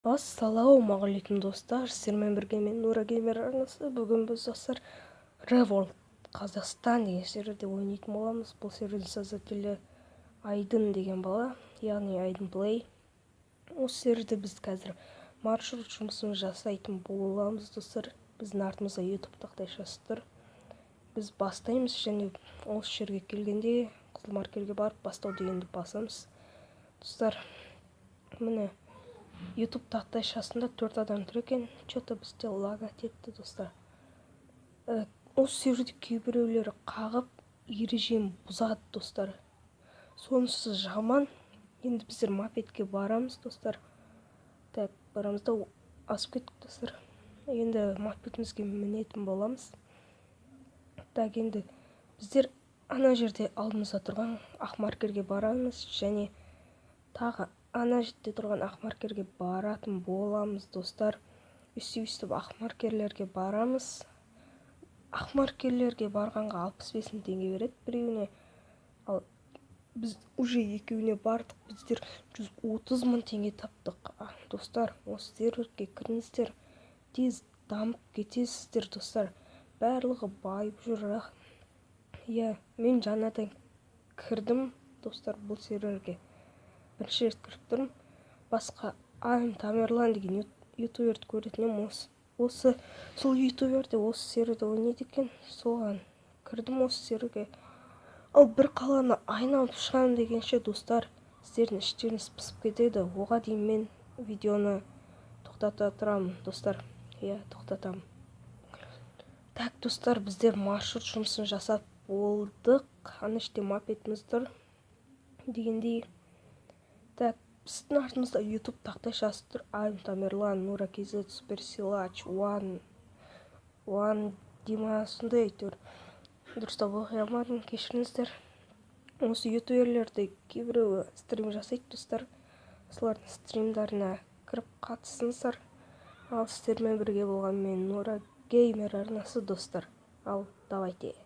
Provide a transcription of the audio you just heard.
Ассалаумағалейкум достар, сіздермен бірге мен Нура Геймер арнасы. Бүгін біз достар Revolt Қазақстан деген серверде ойнайтын боламыз. Бұл сервердің создателі Айдын деген бала, яғни Айдын Play. Осы серверде біз қазір маршрут жұмысын жасайтын боламыз достар. Біздің артымызда YouTube тақтайшасы тұр. Біз бастаймыз және осы жерге келгенде қызыл маркерге барып бастау дегенді басамыз. Достар, міне YouTube тақтайшасында 4 адам тұр екен. Что-то бізде лаг етті достар. Осы серверде кейбіреулері қағып ережені бұзады достар. Сонысы жаман. Енді біздер мопедке барамыз достар. Так, барамыз да асып кеттік достар. Енді мопедімізге мінетін боламыз. Так, енді біздер ана жерде алдымызда тұрған ақ маркерге барамыз және тағы ана жерде тұрған ақ маркерге баратын боламыз достар. Өстіп ақ маркерлерге барамыз. Ақ маркерлерге барғанға 65 мың теңге береді біреуіне. Ал біз уже екеуіне бардық. Біздер 130 мың теңге таптық. Достар, осы серверге кіріңіздер. Тез дамып кетесіздер достар. Барлығы байып жүр. Мен жаңадан кірдім достар бұл серверге. Бірінші рет кіріп тұрмын. Басқа Айым Тамерлан деген ютуберді көретінім сол ютуберде осы серверде ойнайды екен. Соған кірдім осы серверге. Ал бір қаланы айналып шығам дегенше достар, сіздердің іштеріңіз пысып кетеді. Оға дейін мен видеоны тоқтата тұрамын достар. Тоқтатамын. Так достар, біздер маршрут жұмысын жасап болдық. Ана іште мопедіміз тұр дегендей. Так, біздің артымызда YouTube тақтайшасы тұр. Айым Тамерлан, Нура KZ, Суперсилач, Уан Дима, сондай тұр. Дұрыстап оқи алмадым, кешіріңіздер. Осы ютуберлерде кейбіреуі стрим жасайды достар. Солардың стримдарына кіріп қатысыңыздар. Ал сіздермен бірге болған мен Нура Геймер арнасы достар. Ал давайте.